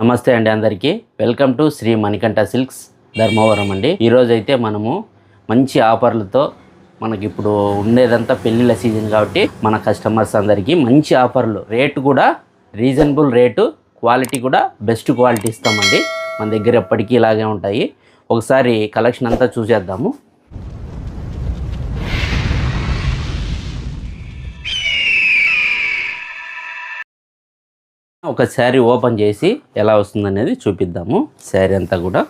నమస్తే అండి అందరికీ. Welcome to Sri Manikanta silks Dharmavaram అండి. ఈరోజు అయితే మనము మంచి ఆఫర్లతో మనకి ఇప్పుడు ఉండేదంతా పెళ్ళిళ్ళ సీజన్ కాబట్టి మన కస్టమర్స్ అందరికీ మంచి ఆఫర్లు, రేటు కూడా రీజనబుల్ రేటు, క్వాలిటీ కూడా బెస్ట్ క్వాలిటీ ఇస్తామండి. మన దగ్గర ఎప్పటికీ ఇలాగే ఉంటాయి. ఒకసారి కలెక్షన్ అంతా చూసేద్దాము. ఒక శారీ ఓపెన్ చేసి ఎలా వస్తుందనేది చూపిద్దాము. శారీ అంతా కూడా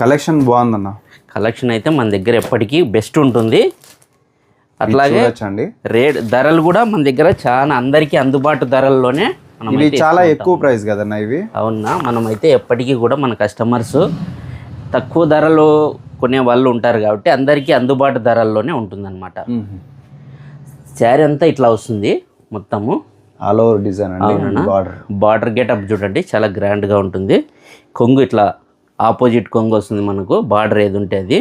కలెక్షన్ బాగుందన్న. కలెక్షన్ అయితే మన దగ్గర ఎప్పటికీ బెస్ట్ ఉంటుంది. అట్లాగే రేట్ ధరలు కూడా మన దగ్గర చాలా అందరికీ అందుబాటు ధరల్లోనే. ఇవి చాలా ఎక్కువ ప్రైస్ కదన్నా ఇవి. అవునా, మనమైతే ఎప్పటికీ కూడా మన కస్టమర్స్ తక్కువ ధరలు కొనే వాళ్ళు ఉంటారు కాబట్టి అందరికీ అందుబాటు ధరల్లోనే ఉంటుందన్నమాట. శారీ అంతా ఇట్లా వస్తుంది మొత్తము ఆల్ ఓవర్ డిజైన్ అండి. బార్డర్ గెటప్ చూడండి, చాలా గ్రాండ్గా ఉంటుంది. కొంగు ఇట్లా ఆపోజిట్ కొంగు వస్తుంది మనకు, బార్డర్ ఏది ఉంటే అది.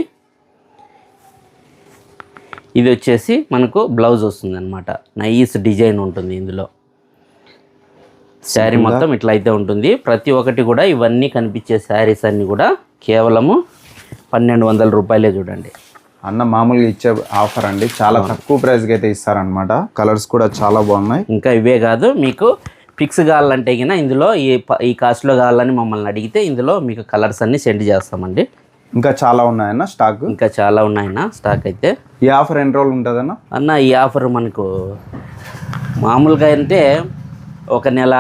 ఇది వచ్చేసి మనకు బ్లౌజ్ వస్తుంది అనమాట. నైస్ డిజైన్ ఉంటుంది ఇందులో. శారీ మొత్తం ఇట్లా అయితే ఉంటుంది. ప్రతి ఒక్కటి కూడా ఇవన్నీ కనిపించే శారీస్ అన్నీ కూడా కేవలము 1200 రూపాయలే. చూడండి అన్న మామూలుగా ఇచ్చే ఆఫర్ అండి, చాలా తక్కువ ప్రైస్కి అయితే ఇస్తారనమాట. కలర్స్ కూడా చాలా బాగున్నాయి. ఇంకా ఇవే కాదు, మీకు ఫిక్స్ కావాలంటే కినా ఇందులో ఈ కాస్ట్లో కావాలని మమ్మల్ని అడిగితే ఇందులో మీకు కలర్స్ అన్నీ సెండ్ చేస్తామండి. ఇంకా చాలా ఉన్నాయన్న స్టాక్. ఇంకా చాలా ఉన్నాయన్న స్టాక్ అయితే. ఈ ఆఫర్ ఎన్ని రోజులు ఉంటుందన్న? అన్న ఈ ఆఫర్ మనకు మామూలుగా అంటే ఒక నెల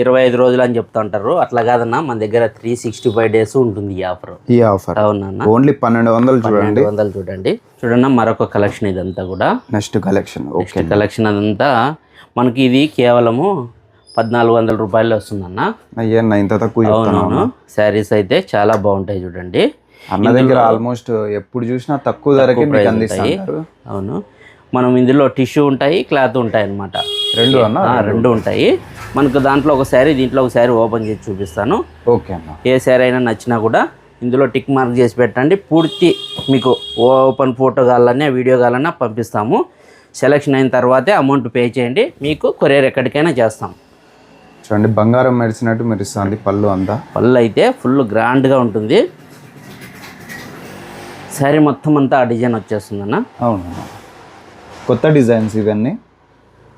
25 రోజులు అని చెప్తా ఉంటారు. అట్లా కాదన్నా, మన దగ్గర 365 డేస్ ఉంటుంది ఈ ఆఫర్. అవునన్నా, ఓన్లీ 1200 చూడండి. 1200 చూడండి. చూడన్నా మరొక కలెక్షన్ ఇదంతా కూడా. నెక్స్ట్ కలెక్షన్ అదంతా మనకి ఇది కేవలము 1400 రూపాయలు వస్తుందన్న. అయ్యన్న ఇంత తక్కువ. అవునవును, శారీస్ అయితే చాలా బాగుంటాయి చూడండి. అన్న దగ్గర ఆల్మోస్ట్ ఎప్పుడు చూసినా తక్కువ ధరకి అందిస్తారు. అవును, మనం ఇందులో టిష్యూ ఉంటాయి, క్లాత్ ఉంటాయి అన్నమాట. రెండు ఉంటాయి మనకు. దాంట్లో ఒక శారీ, దీంట్లో ఒక శారీ ఓపెన్ చేసి చూపిస్తాను. ఓకే అన్న. ఏ శారీ అయినా నచ్చినా కూడా ఇందులో టిక్ మార్క్ చేసి పెట్టండి. పూర్తి మీకు ఓపెన్ ఫోటో కావాలన్నా వీడియో కావాలన్నా పంపిస్తాము. సెలెక్షన్ అయిన తర్వాతే అమౌంట్ పే చేయండి, మీకు కొరియర్ ఎక్కడికైనా చేస్తాం. చూడండి బంగారం మెరిసినట్టు మెరుస్తుంది పళ్ళు అంతా. పళ్ళు అయితే ఫుల్ గ్రాండ్గా ఉంటుంది. శారీ మొత్తం అంతా ఆ డిజైన్ వచ్చేస్తుందన్న. అవును, కొత్త డిజైన్స్ ఇవన్నీ.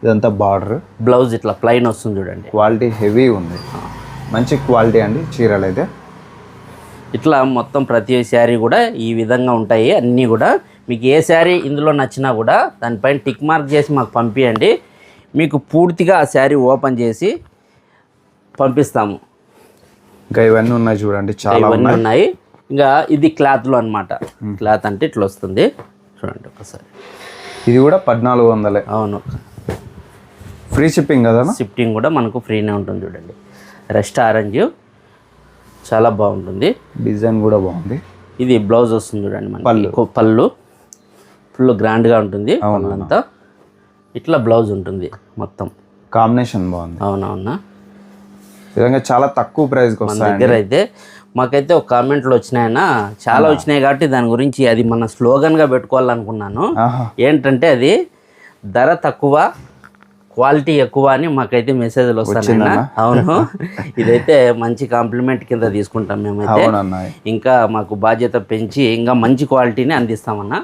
ఇదంతా బార్డర్, బ్లౌజ్ ఇట్లా ప్లైన్ వస్తుంది చూడండి. క్వాలిటీ హెవీ ఉంది, మంచి క్వాలిటీ అండి చీరలు అయితే. ఇట్లా మొత్తం ప్రతి శారీ కూడా ఈ విధంగా ఉంటాయి అన్నీ కూడా. మీకు ఏ శారీ ఇందులో నచ్చినా కూడా దానిపైన టిక్ మార్క్ చేసి మాకు పంపించండి, మీకు పూర్తిగా ఆ శారీ ఓపెన్ చేసి పంపిస్తాము. ఇంకా ఇవన్నీ ఉన్నాయి చూడండి, చాలా ఉన్నాయి. ఇంకా ఇది క్లాత్లో అనమాట. క్లాత్ అంటే ఇట్లా వస్తుంది చూడండి ఒకసారి. ఇది కూడా 1400. అవును, ఫ్రీ షిప్పింగ్ కదా? షిప్పింగ్ కూడా మనకు ఫ్రీనే ఉంటుంది చూడండి. రెస్ట్ ఆరెంజ్ చాలా బాగుంటుంది, డిజైన్ కూడా బాగుంది. ఇది బ్లౌజ్ వస్తుంది చూడండి మనకి. పళ్ళు ఫుల్ గ్రాండ్గా ఉంటుంది. అంతా ఇట్లా బ్లౌజ్ ఉంటుంది మొత్తం. కాంబినేషన్ బాగుంది. అవునవునా, విధంగా చాలా తక్కువ ప్రైస్కి మన దగ్గర అయితే. మాకైతే ఒక కామెంట్లు వచ్చినాయన్నా, చాలా వచ్చినాయి కాబట్టి దాని గురించి అది మన స్లోగన్గా పెట్టుకోవాలనుకున్నాను. ఏంటంటే అది ధర తక్కువ క్వాలిటీ ఎక్కువ అని మాకైతే మెసేజ్లు వస్తాయన్నా. అవును, ఇదైతే మంచి కాంప్లిమెంట్ కింద తీసుకుంటాం మేమైతే. ఇంకా మాకు బాధ్యత పెంచి ఇంకా మంచి క్వాలిటీని అందిస్తామన్నా.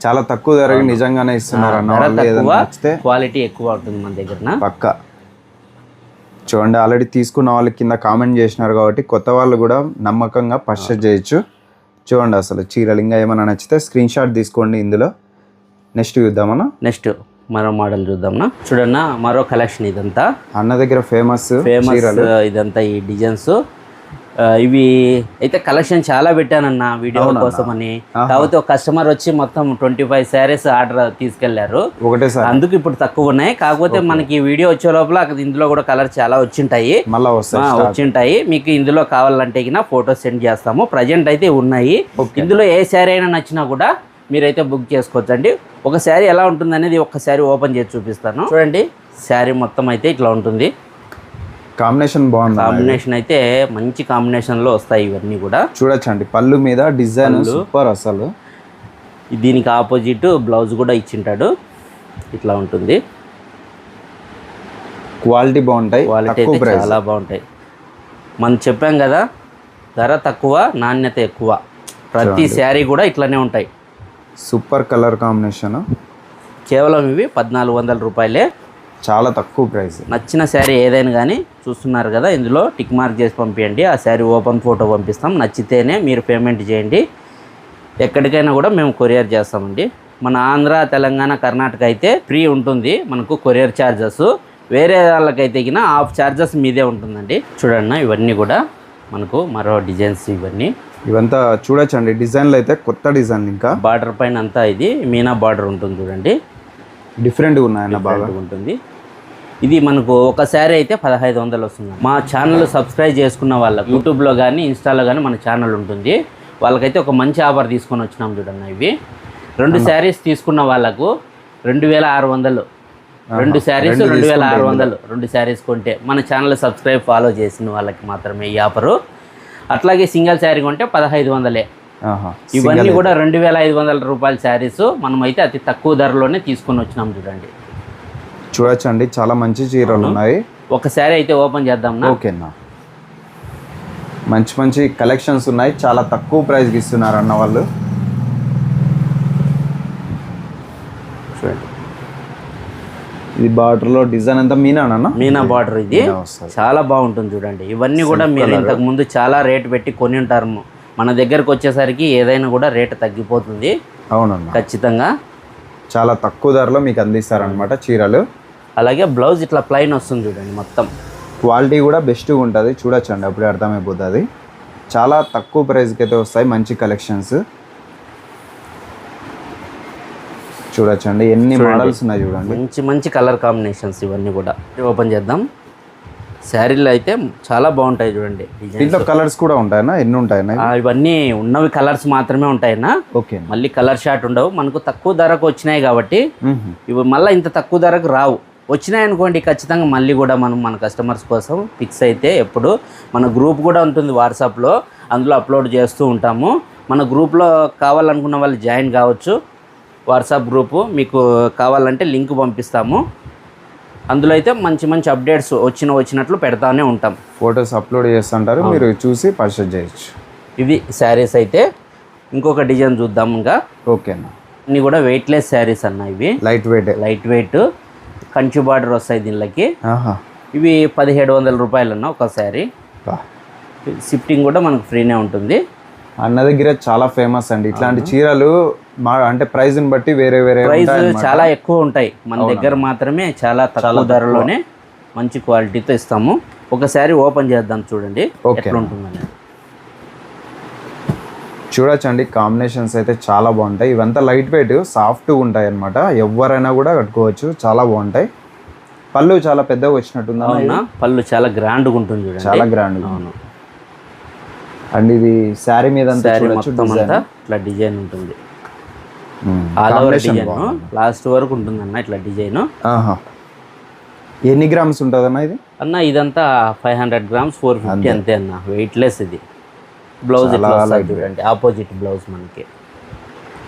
చాలా తక్కువ ధరకి నిజంగానే ఇస్తున్నారు అన్న. క్వాలిటీ ఎక్కువ ఉంటుంది మన దగ్గర పక్క. చూడండి ఆల్రెడీ తీసుకున్న వాళ్ళకి కింద కామెంట్ చేసినారు కాబట్టి కొత్త వాళ్ళు కూడా నమ్మకంగా పర్చేస్ చేయొచ్చు. చూడండి అసలు చీరలు ఇంకా ఏమైనా నచ్చితే స్క్రీన్ షాట్ తీసుకోండి. ఇందులో నెక్స్ట్ చూద్దామన్నా. నెక్స్ట్ మరో మోడల్ చూద్దామన్నా. చూడన్నా మరో కలెక్షన్. ఇదంతా అన్న దగ్గర ఫేమస్ ఇదంతా ఈ డిజైన్స్. ఇవి అయితే కలెక్షన్ చాలా పెట్టానన్న వీడియో కోసం అని. కాకపోతే ఒక కస్టమర్ వచ్చి మొత్తం 25 శారీస్ ఆర్డర్ తీసుకెళ్లారు ఒకటేసారి, అందుకు ఇప్పుడు తక్కువ ఉన్నాయి. కాకపోతే మనకి వీడియో వచ్చే లోపల ఇందులో కూడా కలర్ చాలా వచ్చింటాయి. మీకు ఇందులో కావాలంటే ఫోటో సెండ్ చేస్తాము. ప్రజెంట్ అయితే ఉన్నాయి. ఇందులో ఏ శారీ అయినా నచ్చినా కూడా మీరైతే బుక్ చేసుకోవచ్చండి. ఒక శారీ ఎలా ఉంటుంది అనేది ఒక శారీ ఓపెన్ చేసి చూపిస్తాను. చూడండి శారీ మొత్తం అయితే ఇట్లా ఉంటుంది. కాంబినేషన్ బాగుంది. కాంబినేషన్ అయితే మంచి కాంబినేషన్లో వస్తాయి ఇవన్నీ కూడా. చూడొచ్చండి పళ్ళు మీద డిజైన్ సూపర్ అసలు. దీనికి ఆపోజిట్ బ్లౌజ్ కూడా ఇచ్చింటాడు. ఇట్లా ఉంటుంది. క్వాలిటీ బాగుంటాయి, క్వాలిటీ చాలా బాగుంటాయి. మనం చెప్పాం కదా, ధర తక్కువ నాణ్యత ఎక్కువ. ప్రతి శారీ కూడా ఇట్లనే ఉంటాయి. Super colour combination. కేవలం ఇవి 1400 రూపాయలే, చాలా తక్కువ ప్రైస్. నచ్చిన శారీ ఏదైనా కానీ చూస్తున్నారు కదా, ఇందులో టిక్ మార్క్ చేసి పంపించండి. ఆ శారీ ఓపెన్ ఫోటో పంపిస్తాం. నచ్చితేనే మీరు పేమెంట్ చేయండి. ఎక్కడికైనా కూడా మేము కొరియర్ చేస్తామండి. మన ఆంధ్ర, తెలంగాణ, కర్ణాటక అయితే ఫ్రీ ఉంటుంది మనకు కొరియర్ ఛార్జెస్. వేరే వాళ్ళకైతే కినా హాఫ్ ఛార్జెస్ మీదే ఉంటుందండి. చూడండి, ఇవన్నీ కూడా మనకు మరో డిజైన్స్. ఇవంతా చూడొచ్చండి, డిజైన్లు అయితే కొత్త డిజైన్. ఇంకా బార్డర్ పైన అంతా ఇది మీనా బార్డర్ ఉంటుంది చూడండి, డిఫరెంట్గా ఉన్నాయన్న, బాగా ఉంటుంది. ఇది మనకు ఒక శారీ అయితే 1500 వస్తుంది. మా ఛానల్ సబ్స్క్రైబ్ చేసుకున్న వాళ్ళకి యూట్యూబ్లో కానీ ఇన్స్టాలో కానీ మన ఛానల్ ఉంటుంది. వాళ్ళకైతే ఒక మంచి ఆఫర్ తీసుకొని వచ్చినాం చూడండి. ఇవి 2 శారీస్ తీసుకున్న వాళ్ళకు 2600, 2 శారీస్ 2600, 2 శారీస్ కొంటే మన ఛానల్ సబ్స్క్రైబ్ ఫాలో చేసిన వాళ్ళకి మాత్రమే ఈ ఆఫరు. అట్లాగే సింగిల్ శారీ కొంటే 1500. ఇవన్నీ కూడా 2500 రూపాయల శారీస్. మనమైతే అతి తక్కువ ధరలోనే తీసుకొని వచ్చినాం చూడండి. చూడొచ్చండి, చాలా మంచి చీరలు ఉన్నాయి. ఒక శారీ అయితే ఓపెన్ చేద్దాం. ఓకేనా, మంచి మంచి కలెక్షన్స్ ఉన్నాయి. చాలా తక్కువ ప్రైస్కి ఇస్తున్నారు అన్న వాళ్ళు. చూడండి, ఇది బార్డర్లో డిజైన్ అంతా మీనా బార్డర్. ఇది చాలా బాగుంటుంది చూడండి. ఇవన్నీ కూడా మీరు ఇంతకు ముందు చాలా రేట్ పెట్టి కొని ఉంటారు. మన దగ్గరకు వచ్చేసరికి ఏదైనా కూడా రేటు తగ్గిపోతుంది. అవునన్నా, ఖచ్చితంగా చాలా తక్కువ ధరలో మీకు అందిస్తారనమాట చీరలు. అలాగే బ్లౌజ్ ఇట్లా ప్లెయిన్ వస్తుంది చూడండి. మొత్తం క్వాలిటీ కూడా బెస్ట్గా ఉంటుంది. చూడొచ్చండి, అప్పుడే అర్థమైపోతుంది. చాలా తక్కువ ప్రైస్కి అయితే వస్తాయి మంచి కలెక్షన్స్. చూడొచ్చండి, ఎన్ని మోడల్స్ ఉన్నాయి చూడండి. మంచి మంచి కలర్ కాంబినేషన్స్. ఇవన్నీ కూడా ఓపెన్ చేద్దాం. శారీలు అయితే చాలా బాగుంటాయి చూడండి. దీంట్లో కలర్స్ కూడా ఉంటాయన్నా? ఎన్ని ఉంటాయన్నా? ఇవన్నీ ఉన్నవి కలర్స్ మాత్రమే ఉంటాయన్నా. ఓకే, మళ్ళీ కలర్ షార్ట్ ఉండవు. మనకు తక్కువ ధరకు వచ్చినాయి కాబట్టి ఇవి మళ్ళీ ఇంత తక్కువ ధరకు రావు. వచ్చినాయి అనుకోండి, ఖచ్చితంగా మళ్ళీ కూడా మనం మన కస్టమర్స్ కోసం ఫిక్స్ అయితే ఎప్పుడు మన గ్రూప్ కూడా ఉంటుంది వాట్సాప్లో, అందులో అప్లోడ్ చేస్తూ ఉంటాము. మన గ్రూప్లో కావాలనుకున్న వాళ్ళు జాయిన్ కావచ్చు. వాట్సాప్ గ్రూపు మీకు కావాలంటే లింక్ పంపిస్తాము. అందులో అయితే మంచి మంచి అప్డేట్స్ వచ్చినట్లు పెడతానే ఉంటాం. ఫొటోస్ అప్లోడ్ చేస్తుంటారు, మీరు చూసి పర్చేజ్ చేయొచ్చు. ఇవి శారీస్ అయితే ఇంకొక డిజైన్ చూద్దాం. ఇంకా ఓకేనా, ఇన్ని కూడా వెయిట్లెస్ శారీస్ అన్న. ఇవి లైట్ వెయిట్ కంచి బార్డర్ వస్తాయి దీనికి. ఇవి 1700 రూపాయలు అన్న ఒక శారీ. షిఫ్టింగ్ కూడా మనకు ఫ్రీనే ఉంటుంది. అన్న దగ్గర చాలా ఫేమస్ అండి ఇట్లాంటి చీరలు. అంటే ప్రైస్ని బట్టి వేరే ప్రైస్ చాలా ఎక్కువ ఉంటాయి. మన దగ్గర మాత్రమే చాలా తక్కువ ధరలోనే మంచి క్వాలిటీతో ఇస్తాము. ఒకసారి ఓపెన్ చేద్దాం చూడండి ఎట్లా ఉంటుందని. చూడొచ్చండి, కాంబినేషన్స్ అయితే చాలా బాగుంటాయి. ఇవంతా లైట్ వెయిట్ సాఫ్ట్గా ఉంటాయి అన్నమాట. ఎవరైనా కూడా కట్టుకోవచ్చు, చాలా బాగుంటాయి. పళ్ళు చాలా పెద్దగా వచ్చినట్టుంది. అవునా, పళ్ళు చాలా గ్రాండ్గా ఉంటుంది చూడండి, చాలా గ్రాండ్గా. అవును అండ్ ఇది శారీ మీద మొత్తం అంతా ఇట్లా డిజైన్ ఉంటుంది. ఆల్ ఓవర్ డిజైన్ లాస్ట్ వరకు ఉంటుంది అన్న ఇట్లా డిజైన్. ఎన్ని గ్రామ్స్ ఉంటుంది అన్న ఇది? అన్న ఇదంతా 500 గ్రామ్స్ 450 అంతే అన్న. వెయిట్లెస్ ఇది. బ్లౌజ్ చూడండి, ఆపోజిట్ బ్లౌజ్ మనకి.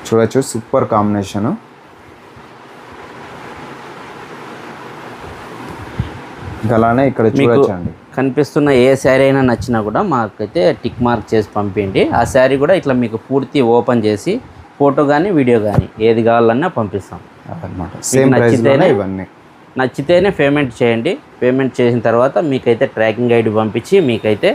చూడొచ్చు, సూపర్ కాంబినేషన్. అలానే ఇక్కడ చూడొచ్చండి, కనిపిస్తున్న ఏ శారీ అయినా నచ్చినా కూడా మాకైతే టిక్ మార్క్ చేసి పంపించండి. ఆ శారీ కూడా ఇట్లా మీకు పూర్తి ఓపెన్ చేసి ఫోటో కానీ వీడియో కానీ ఏది కావాలన్నా పంపిస్తాం ఇవన్నీ నచ్చితేనే పేమెంట్ చేయండి. పేమెంట్ చేసిన తర్వాత మీకైతే ట్రాకింగ్ ఐడి పంపించి మీకైతే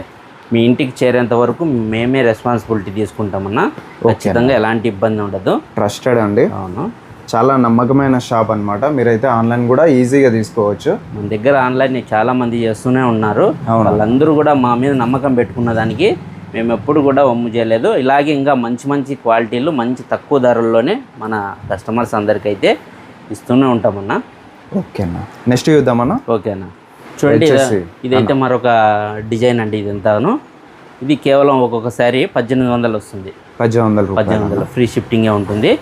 మీ ఇంటికి చేరేంత వరకు మేమే రెస్పాన్సిబిలిటీ తీసుకుంటామన్నా. ఖచ్చితంగా ఎలాంటి ఇబ్బంది ఉండదు. ట్రస్టెడ్ అండి. అవును, చాలా నమ్మకమైన షాప్ అనమాట. మీరైతే ఆన్లైన్ కూడా ఈజీగా తీసుకోవచ్చు. మన దగ్గర ఆన్లైన్ చాలా మంది చేస్తూనే ఉన్నారు. వాళ్ళందరూ కూడా మా మీద నమ్మకం పెట్టుకున్న దానికి మేము ఎప్పుడు కూడా వమ్ము చేయలేదు. ఇలాగే ఇంకా మంచి మంచి క్వాలిటీలు మంచి తక్కువ ధరల్లోనే మన కస్టమర్స్ అందరికైతే ఇస్తూనే ఉంటామన్నా. ఓకేనా, నెక్స్ట్ చూద్దామన్నా. ఓకేనా, చూడండి, ఇదైతే మరొక డిజైన్ అండి. ఇదంతాను ఇది కేవలం ఒక్కొక్కసారి 1800 వస్తుంది. 1800 ఫ్రీ షిఫ్టింగే ఉంటుంది.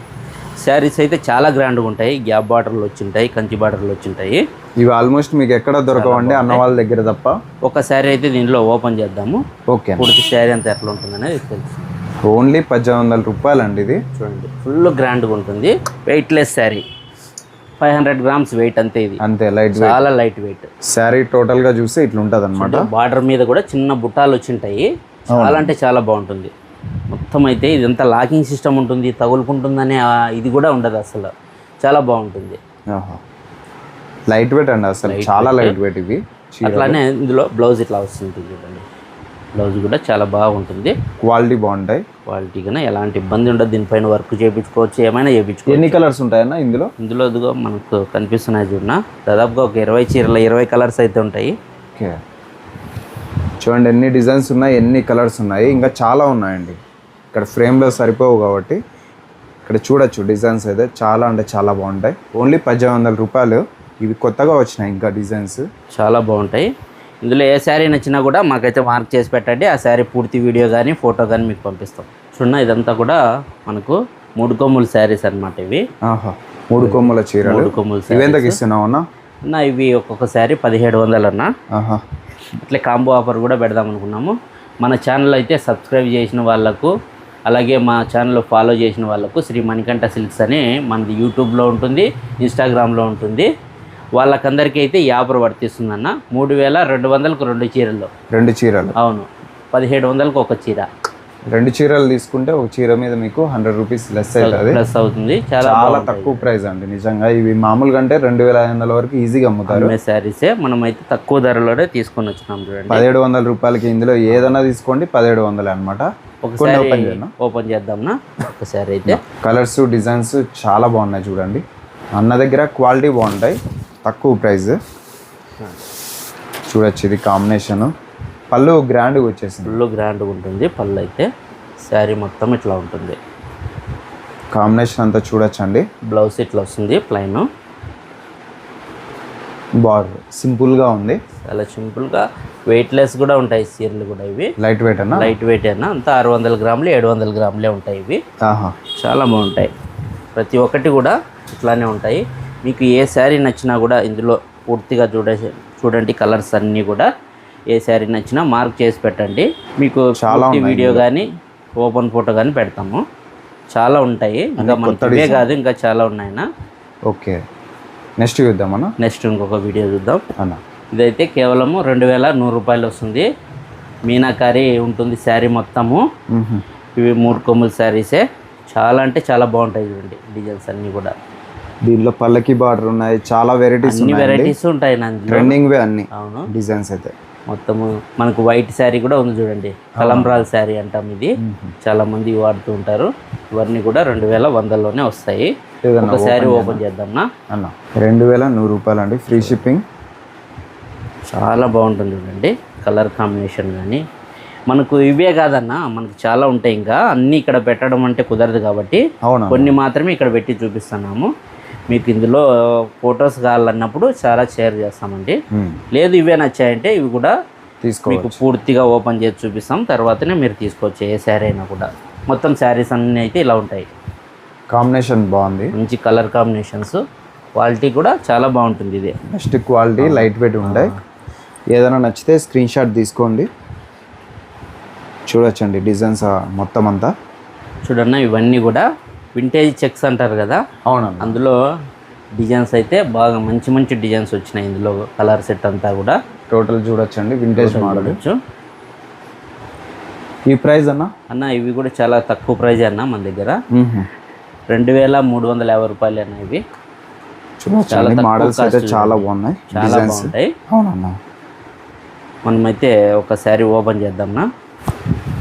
శారీస్ అయితే చాలా గ్రాండ్గా ఉంటాయి. గ్యాప్ బార్డర్లు వచ్చింటాయి, కంచి బార్డర్లు వచ్చింటాయి. ఇవి ఆల్మోస్ట్ మీకు ఎక్కడ దొరకవండి, అన్న వాళ్ళ దగ్గర తప్ప. ఒక శారీ అయితే దీనిలో ఓపెన్ చేద్దాము. ఓకే, పూర్తి శారీ అంతా ఎట్లా ఉంటుందనేది తెలుసు. ఓన్లీ 1800 రూపాయలు అండి ఇది. చూడండి, ఫుల్ గ్రాండ్గా ఉంటుంది. వెయిట్లెస్ శారీ. 500 గ్రామ్స్ వెయిట్ అంతే. ఇది అంతే, లైట్ వెయిట్, చాలా లైట్ వెయిట్. శారీ టోటల్ గా చూస్తే ఇట్లా ఉంటుంది అనమాట. బార్డర్ మీద కూడా చిన్న బుట్టాలు వచ్చింటాయి. చాలా అంటే చాలా బాగుంటుంది. మొత్తం అయితే ఇదంతా లాకింగ్ సిస్టమ్ ఉంటుంది, తగులుకుంటుందనే ఇది కూడా ఉండదు అసలు. చాలా బాగుంటుంది. లైట్ వెయిట్ అండి, అసలు చాలా లైట్ వెయిట్ ఇవి. అట్లానే ఇందులో బ్లౌజ్ ఇట్లా వస్తుంది చూడండి. బ్లౌజ్ కూడా చాలా బాగుంటుంది, క్వాలిటీ బాగుంటాయి. క్వాలిటీ కన్నా ఎలాంటి ఇబ్బంది ఉండదు. దీనిపైన వర్క్ చేయించుకోవచ్చు, ఏమైనా చేయించుకోవచ్చు. ఎన్ని కలర్స్ ఉంటాయన్నా ఇందులో? ఇందులో ఇదిగో మనకు కనిపిస్తున్నాయి చూడ, దాదాపుగా ఒక 20 చీరలు 20 కలర్స్ అయితే ఉంటాయి. ఓకే, చూడండి ఎన్ని డిజైన్స్ ఉన్నాయి, ఎన్ని కలర్స్ ఉన్నాయి, ఇంకా చాలా ఉన్నాయండి. ఇక్కడ ఫ్రేమ్లో సరిపోవు కాబట్టి ఇక్కడ చూడొచ్చు డిజైన్స్ అయితే చాలా అంటే చాలా బాగుంటాయి. ఓన్లీ 1800 రూపాయలు. ఇవి కొత్తగా వచ్చినాయి ఇంకా డిజైన్స్, చాలా బాగుంటాయి. ఇందులో ఏ శారీ నచ్చినా కూడా మాకైతే మార్క్ చేసి పెట్టండి. ఆ శారీ పూర్తి వీడియో కానీ ఫోటో కానీ మీకు పంపిస్తాం. చూడండి ఇదంతా కూడా మనకు 3 కొమ్ముల శారీస్ అనమాట ఇవి. 3 కొమ్ముల చీరలు. 3 కొమ్ముల ఇవి ఎంతకి ఇస్తున్నావు అన్న? ఇవి ఒక్కొక్క శారీ 1700 అన్న. అట్లే కాంబో ఆఫర్ కూడా పెడదాం అనుకున్నాము. మన ఛానల్ అయితే సబ్స్క్రైబ్ చేసిన వాళ్ళకు, అలాగే మా ఛానల్ ఫాలో చేసిన వాళ్ళకు శ్రీ మణికంఠ సిల్క్స్ అని మనది యూట్యూబ్లో ఉంటుంది, ఇన్స్టాగ్రామ్లో ఉంటుంది. వాళ్ళకందరికీ అయితే 50 వర్తిస్తుందన్న. 3200కు 2 చీరలు. 2 చీరలు? అవును, 1700కు ఒక చీర. 2 చీరలు తీసుకుంటే ఒక చీర మీద మీకు 100 రూపీస్ లెస్ అవుతుంది. ప్లస్ అవుతుంది. చాలా తక్కువ ప్రైస్ అండి నిజంగా. ఇవి మామూలు కంటే 2500 వరకు ఈజీగా అమ్ముతారు. శారీసే మనం అయితే తక్కువ ధరలోనే తీసుకొని వచ్చినాం చూడండి. 1700 రూపాయలకి ఇందులో ఏదైనా తీసుకోండి 1700 అనమాట. ఓపెన్ చేద్దాంనా ఒకసారి అయితే. కలర్స్ డిజైన్స్ చాలా బాగున్నాయి చూడండి. అన్న దగ్గర క్వాలిటీ బాగుంటాయి, తక్కువ ప్రైస్. చూడొచ్చు ఇది కాంబినేషన్. పళ్ళు గ్రాండ్గా వచ్చేసింది, పళ్ళు గ్రాండ్గా ఉంటుంది. పళ్ళు అయితే శారీ మొత్తం ఇట్లా ఉంటుంది. కాంబినేషన్ అంతా చూడొచ్చండి. బ్లౌజ్ ఇట్లా వస్తుంది ప్లైన్. బార్డర్ సింపుల్గా ఉంది, చాలా సింపుల్గా. వెయిట్లెస్ కూడా ఉంటాయి చీరలు కూడా. ఇవి లైట్ వెయిట్ అన్న? లైట్ వెయిట్ అన్న. అంతా 600 గ్రాములు 700 గ్రాములే ఉంటాయి ఇవి. చాలా బాగుంటాయి. ప్రతి ఒక్కటి కూడా ఇట్లానే ఉంటాయి. మీకు ఏ శారీ నచ్చినా కూడా ఇందులో పూర్తిగా చూడండి కలర్స్ అన్నీ కూడా. ఏ శారీ నచ్చినా మార్క్ చేసి పెట్టండి. మీకు చాలా వీడియో కానీ ఓపెన్ ఫోటో కానీ పెడతాము. చాలా ఉంటాయి, ఇంకా మనకి కాదు ఇంకా చాలా ఉన్నాయన్నా. ఓకే, నెక్స్ట్ చూద్దామన్నా. నెక్స్ట్ ఇంకొక వీడియో చూద్దాం అన్న. ఇదైతే కేవలము 2100 రూపాయలు వస్తుంది. మీనాకారి ఉంటుంది శారీ మొత్తము. ఇవి 3 కొమ్ముల శారీసే. చాలా అంటే చాలా బాగుంటాయి చూడండి డిజైన్స్ అన్నీ కూడా. దీనిలో పల్లకి బార్డర్ ఉన్నాయి, చాలా వెరైటీస్ ఉంటాయి. ట్రెండింగ్ వే అన్ని. అవును, డిజైన్స్ అయితే మొత్తము మనకు వైట్ శారీ కూడా ఉంది చూడండి. కలంబ్రాల్ శారీ అంటాం ఇది. చాలా మంది వాడుతూ ఉంటారు. ఇవన్నీ కూడా 2100లోనే వస్తాయి. ఒక శారీ ఓపెన్ చేద్దాంనా అన్న. 2100 రూపాయలు అండి, ఫ్రీ షిప్పింగ్. చాలా బాగుంటుంది చూడండి కలర్ కాంబినేషన్ కానీ. మనకు ఇవే కాదన్న, మనకు చాలా ఉంటాయి. ఇంకా అన్నీ ఇక్కడ పెట్టడం అంటే కుదరదు కాబట్టి కొన్ని మాత్రమే ఇక్కడ పెట్టి చూపిస్తున్నాము. మీకు ఇందులో ఫొటోస్ కావాలన్నప్పుడు చాలా షేర్ చేస్తామండి. లేదు ఇవే నచ్చాయంటే ఇవి కూడా మీకు పూర్తిగా ఓపెన్ చేసి చూపిస్తాం. తర్వాతనే మీరు తీసుకోవచ్చు ఏ శారీ అయినా కూడా. మొత్తం శారీస్ అన్నీ అయితే ఇలా ఉంటాయి. కాంబినేషన్ బాగుంది, మంచి కలర్ కాంబినేషన్స్. క్వాలిటీ కూడా చాలా బాగుంటుంది. ఇది బెస్ట్ క్వాలిటీ, లైట్ వెయిట్ ఉంటాయి. ఏదైనా నచ్చితే స్క్రీన్ షాట్ తీసుకోండి. చూడొచ్చండి డిజైన్స్ మొత్తం అంతా. చూడన్నా ఇవన్నీ కూడా వింటేజ్ చెక్స్ అంటారు కదా. అవును, అందులో డిజైన్స్ అయితే బాగా మంచి మంచి డిజైన్స్ వచ్చినాయి. ఇందులో కలర్ సెట్ అంతా కూడా టోటల్ చూడొచ్చండి వింటేజ్ మోడల్. ఈ ప్రైస్ అన్న ఇవి కూడా చాలా తక్కువ ప్రైజ్ అన్న మన దగ్గర. 2350 రూపాయలు అన్న ఇవి. చాలా మోడల్స్ అయితే చాలా బాగున్నాయి, చాలా బాగుంటాయి. అవునన్నా. మనమైతే ఒక శారీ ఓపెన్ చేద్దాంనా.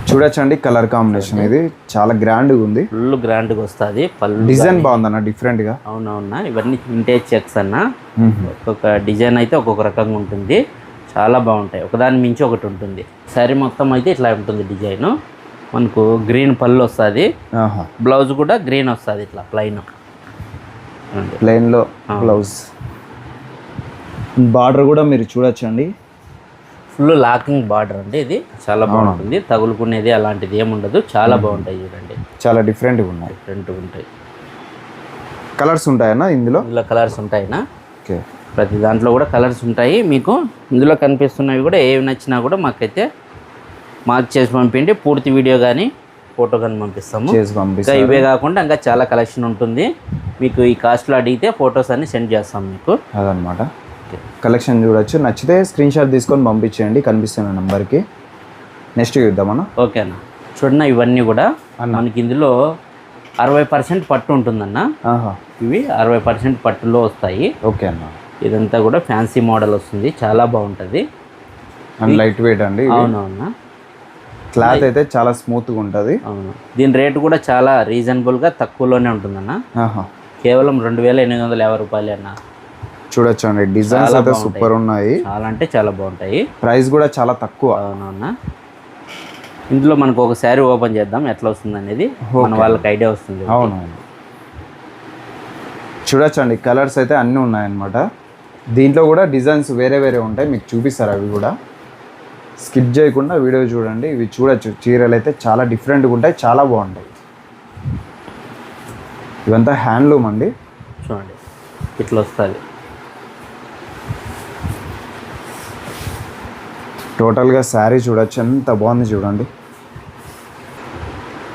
చూడొచ్చండి కలర్ కాంబినేషన్. ఇది చాలా గ్రాండ్గా ఉంది, ఫుల్ గ్రాండ్గా వస్తుంది. పళ్ళు డిజైన్ బాగుందన్న, డిఫరెంట్గా. అవునవునా, ఇవన్నీ వింటేజ్ చెక్స్ అన్న. ఒక్కొక్క డిజైన్ అయితే ఒక్కొక్క రకంగా ఉంటుంది. చాలా బాగుంటాయి, ఒకదాని మించి ఒకటి ఉంటుంది. శారీ మొత్తం అయితే ఇట్లా ఉంటుంది డిజైన్. మనకు గ్రీన్ పళ్ళు వస్తుంది, బ్లౌజ్ కూడా గ్రీన్ వస్తుంది ఇట్లా ప్లెయిన్లో బ్లౌజ్. బార్డర్ కూడా మీరు చూడొచ్చండి, ఫుల్ లాకింగ్ బార్డర్ అండి. ఇది చాలా బాగుంటుంది, తగులుకునేది అలాంటిది ఏముండదు. చాలా బాగుంటాయి చూడండి, చాలా డిఫరెంట్గా ఉన్నాయి. కలర్స్ ఉంటాయన్నా ఇందులో? ఇందులో కలర్స్ ఉంటాయినా. ఓకే, ప్రతి దాంట్లో కూడా కలర్స్ ఉంటాయి. మీకు ఇందులో కనిపిస్తున్నవి కూడా ఏవి నచ్చినా కూడా మాకైతే మార్క్ చేసి పంపిండి. పూర్తి వీడియో కానీ ఫోటో కానీ పంపిస్తాము. చేసి ఇంకా పంపిస్తాం. ఇవే కాకుండా ఇంకా చాలా కలెక్షన్ ఉంటుంది. మీకు ఈ కాస్ట్లో అడిగితే ఫొటోస్ అన్ని సెండ్ చేస్తాం మీకు. అదనమాట కలెక్షన్ చూడొచ్చు. నచ్చితే స్క్రీన్ షాట్ తీసుకొని పంపించేయండి కనిపిస్తున్న నెంబర్కి. నెక్స్ట్ చూద్దామన్నా. ఓకేనా, చూడన్నా ఇవన్నీ కూడా మనకి ఇందులో 60% పట్టు ఉంటుందన్న. ఇవి 60% పట్టులో వస్తాయి. ఓకే అన్న. ఇదంతా కూడా ఫ్యాన్సీ మోడల్ వస్తుంది, చాలా బాగుంటుంది. అండ్ లైట్ వెయిట్ అండి. అవునవునా, క్లాత్ అయితే చాలా స్మూత్గా ఉంటుంది. అవును, దీని రేటు కూడా చాలా రీజనబుల్గా తక్కువలోనే ఉంటుందన్న. కేవలం 2850 రూపాయలు అన్న. చూడొచ్చు అండి, డిజైన్స్ అయితే సూపర్ ఉన్నాయి. చాలా అంటే చాలా బాగుంటాయి. ప్రైస్ కూడా చాలా తక్కువ. అవునవునా, ఇందులో మనకు ఒక శారీ ఓపెన్ చేద్దాం, ఎట్లా వస్తుంది అనేది మన వాళ్ళకి ఐడియా వస్తుంది. అవునవును, చూడొచ్చు అండి, కలర్స్ అయితే అన్నీ ఉన్నాయన్నమాట. దీంట్లో కూడా డిజైన్స్ వేరే వేరే ఉంటాయి, మీకు చూపిస్తారు. అవి కూడా స్కిప్ చేయకుండా వీడియో చూడండి. ఇవి చూడొచ్చు, చీరలు అయితే చాలా డిఫరెంట్గా ఉంటాయి, చాలా బాగుంటాయి. ఇవంతా హ్యాండ్లూమ్ అండి. చూడండి ఇట్లా వస్తుంది. టోటల్గా శారీ చూడొచ్చు, ఎంత బాగుంది చూడండి.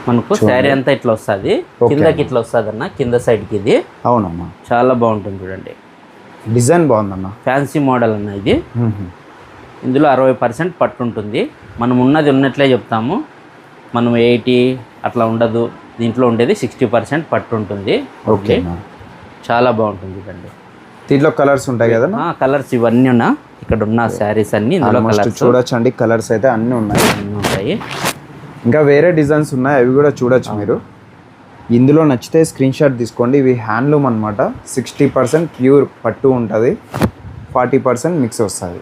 మనకు శారీ అంతా ఇట్లా వస్తుంది, కిందకి ఇట్లా వస్తుంది అన్న, కింద సైడ్కి ఇది. అవునమ్మా, చాలా బాగుంటుంది చూడండి. డిజైన్ బాగుందన్న, ఫ్యాన్సీ మోడల్ అన్న ఇది. ఇందులో 60% పట్టు ఉంటుంది. మనం ఉన్నది ఉన్నట్లే చెప్తాము, మనం 80 అట్లా ఉండదు. దీంట్లో ఉండేది 60% పట్టు ఉంటుంది. ఓకే, చాలా బాగుంటుంది చూడండి. దీంట్లో కలర్స్ ఉంటాయి కదా. కలర్స్ ఇవన్నీ ఉన్నా ఇక్కడ ఉన్న శారీస్ అన్ని ఇందులో కలర్స్ చూడొచ్చు అండి. కలర్స్ అయితే అన్నీ ఉంటాయి. ఇంకా వేరే డిజైన్స్ ఉన్నాయి, అవి కూడా చూడొచ్చు మీరు. ఇందులో నచ్చితే స్క్రీన్ షాట్ తీసుకోండి. ఇవి హ్యాండ్లూమ్ అనమాట. 60% ప్యూర్ పట్టు ఉంటుంది, 40% మిక్స్ వస్తుంది.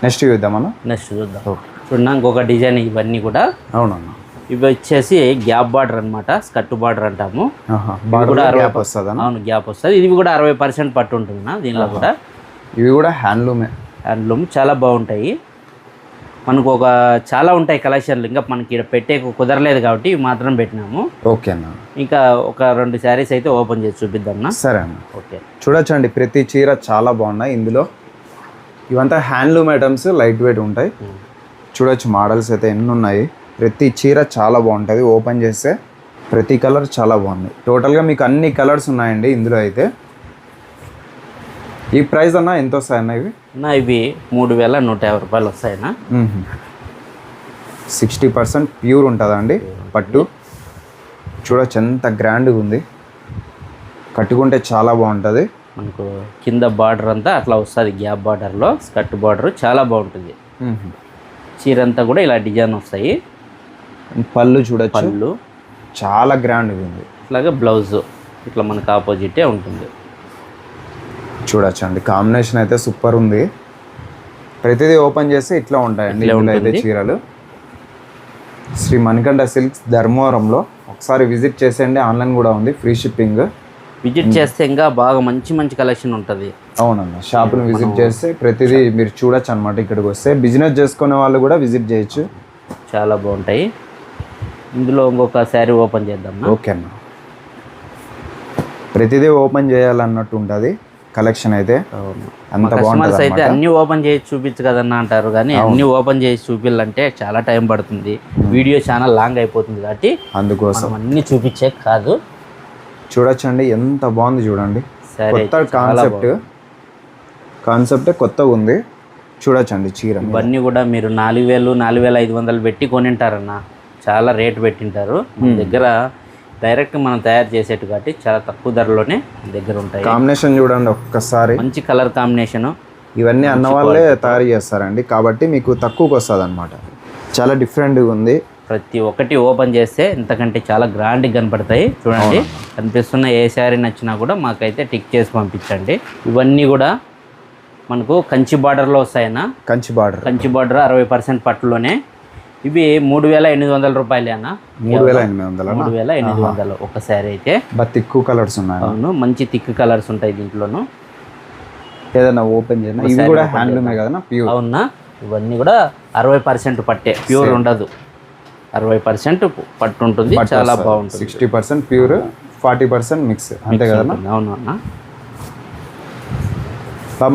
నెక్స్ట్ చూద్దామన్నా. నెక్స్ట్ చూద్దాం. చూడండి ఇంకొక డిజైన్. ఇవన్నీ కూడా అవునన్నా, ఇవి వచ్చేసి గ్యాప్ బార్డర్ అనమాట, స్కర్ట్ బార్డర్ అంటాము. కూడా గ్యాప్ వస్తుంది. అవును, గ్యాప్ వస్తుంది. ఇది కూడా 60% పట్టు ఉంటుందా దీనిలో కూడా. ఇవి కూడా హ్యాండ్లూమే. హ్యాండ్లూమ్ చాలా బాగుంటాయి. మనకు ఒక చాలా ఉంటాయి కలెక్షన్లు, ఇంకా మనకి ఇక్కడ పెట్టే కుదరలేదు కాబట్టి ఇవి మాత్రం పెట్టినాము. ఓకే అన్న. ఇంకా ఒక 2 శారీస్ అయితే ఓపెన్ చేసి చూపిద్దాం. సరే అన్న. ఓకే, చూడొచ్చు అండి, ప్రతి చీర చాలా బాగున్నాయి ఇందులో. ఇవంతా హ్యాండ్లూమ్ ఐటమ్స్, లైట్ వెయిట్ ఉంటాయి. చూడొచ్చు మోడల్స్ అయితే ఎన్ని ఉన్నాయి. ప్రతి చీర చాలా బాగుంటుంది. ఓపెన్ చేస్తే ప్రతి కలర్ చాలా బాగుంది. టోటల్గా మీకు అన్ని కలర్స్ ఉన్నాయండి ఇందులో అయితే. ఈ ప్రైస్ అన్న ఎంత వస్తాయన్న ఇవి? ఇవి 3150 రూపాయలు వస్తాయన్నా. 60% ప్యూర్ ఉంటుందండి పట్టు. చూడొచ్చు ఎంత గ్రాండ్గా ఉంది, కట్టుకుంటే చాలా బాగుంటుంది. మనకు కింద బార్డర్ అంతా అట్లా వస్తుంది, గ్యాప్ బార్డర్లో స్కర్ట్ బార్డర్ చాలా బాగుంటుంది. చీర అంతా కూడా ఇలా డిజైన్ వస్తాయి. పళ్ళు చూడొచ్చు, పళ్ళు చాలా గ్రాండ్గా ఉంది. ఇట్లాగే బ్లౌజ్ ఇట్లా మనకు ఆపోజిటే ఉంటుంది. చూడొచ్చు అండి, కాంబినేషన్ అయితే సూపర్ ఉంది. ప్రతిదీ ఓపెన్ చేస్తే ఇట్లా ఉంటాయండి అయితే చీరలు. శ్రీ మణికంఠ సిల్క్స్ ధర్మవరంలో ఒకసారి విజిట్ చేసేయండి. ఆన్లైన్ కూడా ఉంది, ఫ్రీ షిప్పింగ్. విజిట్ చేస్తే ఇంకా బాగా మంచి మంచి కలెక్షన్ ఉంటుంది. అవునన్న, షాప్ని విజిట్ చేస్తే ప్రతిదీ మీరు చూడొచ్చు అనమాట. ఇక్కడికి వస్తే బిజినెస్ చేసుకునే వాళ్ళు కూడా విజిట్ చేయొచ్చు. చాలా బాగుంటాయి. ఇందులో ఇంకొక శారీ ఓపెన్ చేద్దాం. ఓకే అన్న, ప్రతిదీ ఓపెన్ చేయాలన్నట్టు ఉంటుంది కలెక్షన్ అయితే. అంత బాగుంటుంది. అయితే అన్ని ఓపెన్ చేసి చూపించు కదన్నా అంటారు, కానీ అన్ని ఓపెన్ చేసి చూపించాలంటే చాలా టైం పడుతుంది. వీడియో చాలా లాంగ్ అయిపోతుంది కాబట్టి అందుకోసం అన్ని చూపించే కాదు. చూడొచ్చండి ఎంత బాగుంది చూడండి. కొత్త కాన్సెప్ట్ కొత్తగా ఉంది. చూడొచ్చండి చీర. ఇవన్నీ కూడా మీరు 4000 4500 పెట్టి కొనింటారన్న, చాలా రేటు పెట్టింటారు. మన దగ్గర డైరెక్ట్ మనం తయారు చేసేట్టు కాబట్టి చాలా తక్కువ ధరలోనే దగ్గర ఉంటాయి. కాంబినేషన్ చూడండి ఒక్కసారి, మంచి కలర్ కాంబినేషను. ఇవన్నీ అన్న వాళ్ళే తయారు చేస్తారండి కాబట్టి మీకు తక్కువకి వస్తుంది అనమాట. చాలా డిఫరెంట్గా ఉంది. ప్రతి ఒక్కటి ఓపెన్ చేస్తే ఇంతకంటే చాలా గ్రాండ్గా కనపడతాయి. చూడండి, కనిపిస్తున్న ఏ శారీ నచ్చినా కూడా మాకైతే టిక్ చేసి పంపించండి. ఇవన్నీ కూడా మనకు కంచి బార్డర్లో వస్తాయన్నా. కంచి బార్డర్ 60% పట్టులోనే. ఇవి 3800 రూపాయలే అన్న. 3800 ఒక శారీ అయితే. తిక్కు కలర్స్ ఉన్నాయి. అవును, మంచి తిక్కు కలర్స్ ఉంటాయి దీంట్లోను. ఏదైనా ఓపెన్ చేయండి. ఇవి కూడా హ్యాండ్లూమే కదా ప్యూర్. అవునా, ఇవన్నీ కూడా 60% పట్టే, ప్యూర్ ఉండదు. 60% పట్టు ఉంటుంది, చాలా బాగుంటుంది. 60% ప్యూర్, 40% మిక్స్, అంతే కదా. అవును అన్న,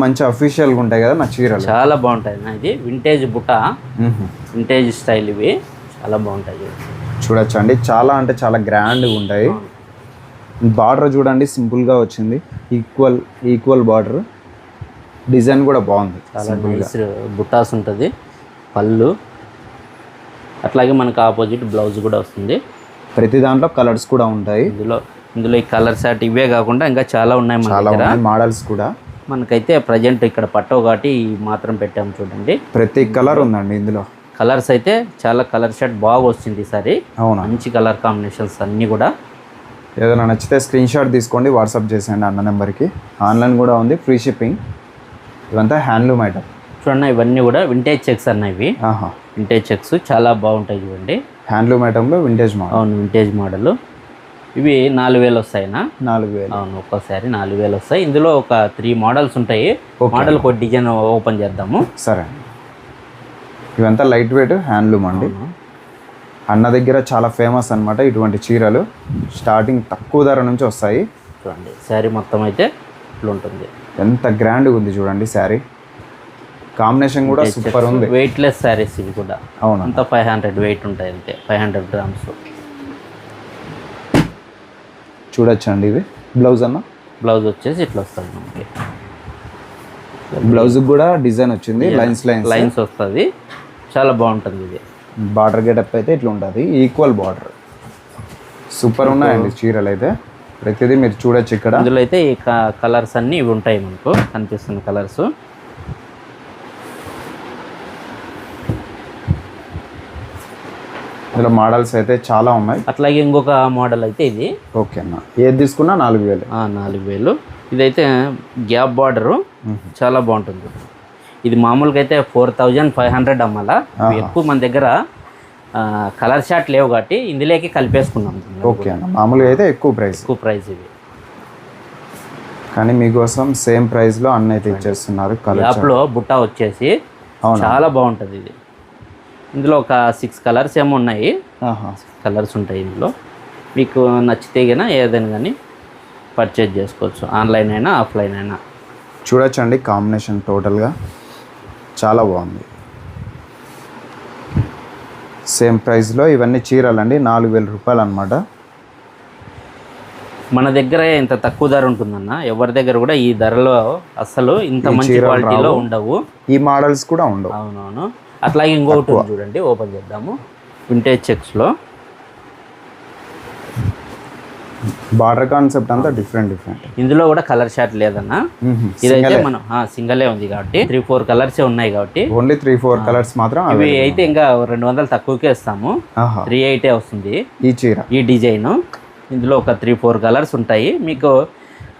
మంచి అఫీషియల్గా ఉంటాయి కదా నా చీరలు. చాలా బాగుంటాయి అన్న. ఇది వింటేజ్ బుట్ట, వింటేజ్ స్టైల్. ఇవి చాలా బాగుంటాయి. చూడొచ్చు అండి, చాలా అంటే చాలా గ్రాండ్గా ఉంటాయి. బార్డర్ చూడండి సింపుల్గా వచ్చింది, ఈక్వల్ బార్డర్, డిజైన్ కూడా బాగుంది. చాలా నైస్ బుటాస్ ఉంటుంది పళ్ళు, అట్లాగే మనకు ఆపోజిట్ బ్లౌజ్ కూడా వస్తుంది. ప్రతి దాంట్లో కలర్స్ కూడా ఉంటాయి. ఇందులో ఈ కలర్ సెట్ ఇవే కాకుండా ఇంకా చాలా ఉన్నాయి మన దగ్గర, మోడల్స్ కూడా. మనకైతే ప్రజెంట్ ఇక్కడ పట్టవు కాబట్టి మాత్రం పెట్టాము చూడండి. ప్రతి కలర్ ఉందండి ఇందులో. కలర్స్ అయితే చాలా కలర్ సెట్ బాగా వచ్చింది ఈసారి. అవునా, మంచి కలర్ కాంబినేషన్స్ అన్నీ కూడా. ఏదైనా నచ్చితే స్క్రీన్ షాట్ తీసుకోండి, వాట్సాప్ చేసేయండి అన్న నెంబర్కి. ఆన్లైన్ కూడా ఉంది, ఫ్రీ షిప్పింగ్. ఇవంతా హ్యాండ్లూమ్ ఐటమ్. చూడండి ఇవన్నీ కూడా వింటేజ్ చెక్స్ అన్న ఇవి. వింటేజ్ చెక్స్ చాలా బాగుంటాయి చూడండి. హ్యాండ్లూమ్ ఐటమ్లో వింటేజ్ మోడల్. అవును, వింటేజ్ మోడల్. ఇవి 4000 వస్తాయినా? 4000. అవును, ఒక్కోసారి 4000 వస్తాయి. ఇందులో ఒక 3 మోడల్స్ ఉంటాయి. మోడల్ ఒక డిజైన్ ఓపెన్ చేద్దాము. సరే. ఇవంతా లైట్ వెయిట్ హ్యాండ్లూమ్ అండి. అన్న దగ్గర చాలా ఫేమస్ అన్నమాట ఇటువంటి చీరలు. స్టార్టింగ్ తక్కువ ధర నుంచి వస్తాయి. చూడండి శారీ మొత్తం అయితే ఇట్లా ఉంటుంది. ఎంత గ్రాండ్గా ఉంది చూడండి శారీ. కాంబినేషన్ కూడా సూపర్ ఉంది. వెయిట్లెస్ శారీస్ ఇవి కూడా. అవును, అంతా 500 వెయిట్ ఉంటాయి అంతే, 500 గ్రామ్స్. చూడొచ్చు అండి. ఇది బ్లౌజ్ అన్న. బ్లౌజ్ వచ్చేసి ఇట్లా వస్తుంది మనకి. బ్లౌజ్ కూడా డిజైన్ వచ్చింది, లైన్స్ వస్తుంది. చాలా బాగుంటుంది ఇది. బార్డర్ గెటప్ అయితే ఇట్లా ఉంటుంది, ఈక్వల్ బార్డర్. సూపర్ ఉన్నాయండి చీరలు అయితే. ప్రతిదీ మీరు చూడొచ్చు ఇక్కడ. ఇందులో అయితే ఈ కలర్స్ అన్నీ ఇవి ఉంటాయి మనకు కనిపిస్తున్న కలర్స్. ఇందులో మోడల్స్ అయితే చాలా ఉన్నాయి. అట్లాగే ఇంకొక మోడల్ అయితే ఇది. ఓకే అన్న, ఏది తీసుకున్నా 4000. 4000. ఇదైతే గ్యాప్ బార్డరు, చాలా బాగుంటుంది. ఇది మామూలుగా అయితే 4500 అమ్మాలా. ఎక్కువ మన దగ్గర కలర్ షాట్ లేవు కాబట్టి ఇందులోకి కలిపేసుకున్నాం. ఓకే అన్న, మామూలుగా అయితే ఎక్కువ ప్రైస్ ఇవి, కానీ మీకోసం సేమ్ ప్రైస్లో అన్న అయితే ఇచ్చేస్తున్నారు. గ్యాప్లో బుట్ట వచ్చేసి చాలా బాగుంటుంది ఇది. ఇందులో ఒక 6 కలర్స్ ఏమో ఉన్నాయి. కలర్స్ ఉంటాయి ఇందులో. మీకు నచ్చితే కన్నా ఏదైనా కానీ పర్చేజ్ చేసుకోవచ్చు, ఆన్లైన్ అయినా ఆఫ్లైన్ అయినా. చూడొచ్చండి కాంబినేషన్ టోటల్గా చాలా బాగుంది. సేమ్ ప్రైస్లో ఇవన్నీ చీరలండి, 4000 రూపాయలు అనమాట. మన దగ్గర ఇంత తక్కువ ధర ఉంటుందన్న, ఎవరి దగ్గర కూడా ఈ ధరలో అసలు ఇంత మంచి క్వాలిటీలో ఉండవు. ఈ మోడల్స్ కూడా ఉండవు. అవునవును. అట్లాగే ఇంకొకటి చూడండి, ఓపెన్ చేద్దాము. వింటేజ్ చెక్స్లో బార్డర్ కాన్సెప్ట్ అంతా డిఫరెంట్. ఇందులో కూడా కలర్ షాట్ లేదన్నా. ఇదైతే మనం సింగలే ఉంది కాబట్టి 3-4 కలర్సే ఉన్నాయి కాబట్టి ఓన్లీ 3-4 కలర్స్ మాత్రం. ఇవి అయితే ఇంకా 200 తక్కువకే ఇస్తాము. 380 వస్తుంది ఈ చీర, ఈ డిజైన్. ఇందులో ఒక 3-4 కలర్స్ ఉంటాయి. మీకు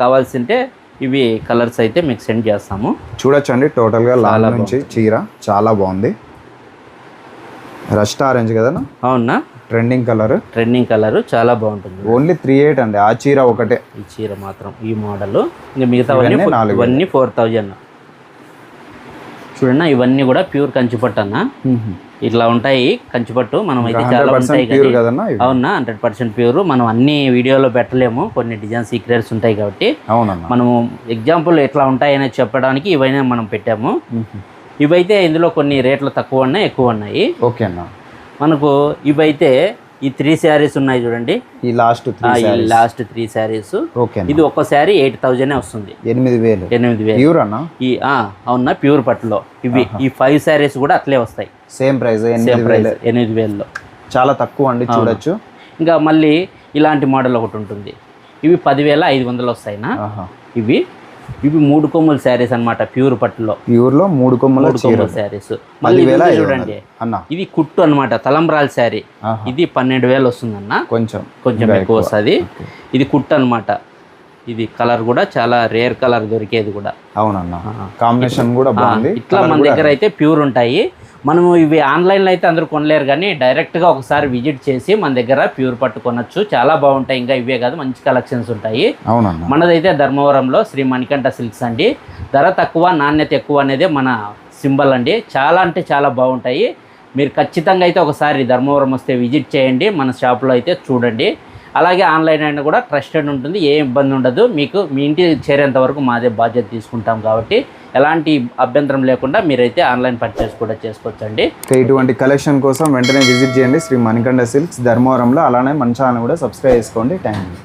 కావాల్సింటే ఇవి కలర్స్ అయితే మీకు సెండ్ చేస్తాము. చూడొచ్చండి టోటల్గా లాల్ నుంచి చీర చాలా బాగుంది. రస్ట్ ఆరెంజ్ కదా? అవునా, ట్రెండింగ్ కలర్ చాలా బాగుంటుంది. ఓన్లీ 38 అండి ఆ చీర ఒకటే. ఈ చీర మాత్రం ఈ మోడల్. ఇంకా మిగతా ఇవన్నీ 4000. చూడండి ఇవన్నీ కూడా ప్యూర్ కంచిపట్టు అన్న. ఇట్లా ఉంటాయి కంచిపట్టు. మనం అయితే చాలా ఉంటాయి అవునా, 100% ప్యూర్. మనం అన్ని వీడియోలో పెట్టలేము, కొన్ని డిజైన్ సీక్రెట్స్ ఉంటాయి కాబట్టి. మనము ఎగ్జాంపుల్ ఎట్లా ఉంటాయి అనేది చెప్పడానికి ఇవైనా మనం పెట్టాము. ఇవైతే ఇందులో కొన్ని రేట్లు తక్కువ ఉన్నాయి, ఎక్కువ ఉన్నాయి. ఓకే అన్న. మనకు ఇవైతే ఈ 3 శారీస్ ఉన్నాయి చూడండి, ఈ లాస్ట్ 3 శారీస్. ఇది ఒక్క శారీ 8000 వస్తుంది. 8000 ప్యూర్ అన్న. అవునా, ప్యూర్ పట్టులో ఇవి. ఈ 5 శారీస్ కూడా అట్లే వస్తాయి. సేమ్ ప్రైస్ 8000లో. చాలా తక్కువ అండి, చూడొచ్చు. ఇంకా మళ్ళీ ఇలాంటి మోడల్ ఒకటి ఉంటుంది. ఇవి 10500 వస్తాయినా. ఇవి 3 కొమ్ముల శారీస్ అనమాట, ప్యూర్ పట్టులో. ప్యూర్లో 3 కొమ్ముల శారీస్. మళ్ళీ చూడండి, ఇది కుట్టు అనమాట, తలంబ్రాల శారీ. ఇది 12000 వస్తుంది అన్న, కొంచెం ఎక్కువ వస్తుంది. ఇది కుట్టు అనమాట. ఇది కలర్ కూడా చాలా రేర్ కలర్ దొరికేది కూడా. అవునన్నా, కాంబినేషన్ కూడా బాగుంది. ఇట్లా మన దగ్గర అయితే ప్యూర్ ఉంటాయి. మనము ఇవి ఆన్లైన్లో అయితే అందరూ కొనలేరు, కానీ డైరెక్ట్గా ఒకసారి విజిట్ చేసి మన దగ్గర ప్యూర్ పట్టు కొనొచ్చు. చాలా బాగుంటాయి. ఇంకా ఇవే కాదు, మంచి కలెక్షన్స్ ఉంటాయి. మనదైతే ధర్మవరంలో శ్రీ మణికంఠ సిల్క్స్ అండి. ధర తక్కువ, నాణ్యత ఎక్కువ అనేది మన సింబల్ అండి. చాలా అంటే చాలా బాగుంటాయి. మీరు ఖచ్చితంగా అయితే ఒకసారి ధర్మవరం వస్తే విజిట్ చేయండి. మన షాప్లో అయితే చూడండి. అలాగే ఆన్లైన్ అయినా కూడా ట్రస్టెడ్ ఉంటుంది, ఏ ఇబ్బంది ఉండదు. మీకు మీ ఇంటి చేరేంత వరకు మాదే బాధ్యత తీసుకుంటాం కాబట్టి ఎలాంటి అభ్యంతరం లేకుండా మీరైతే ఆన్లైన్ పర్చేస్ కూడా చేసుకోవచ్చండి. ఇటువంటి కలెక్షన్ కోసం వెంటనే విజిట్ చేయండి శ్రీ మణికంఠ సిల్క్స్ ధర్మవరంలో. అలానే మన ఛానల్ కూడా సబ్స్క్రైబ్ చేసుకోండి. Thank you.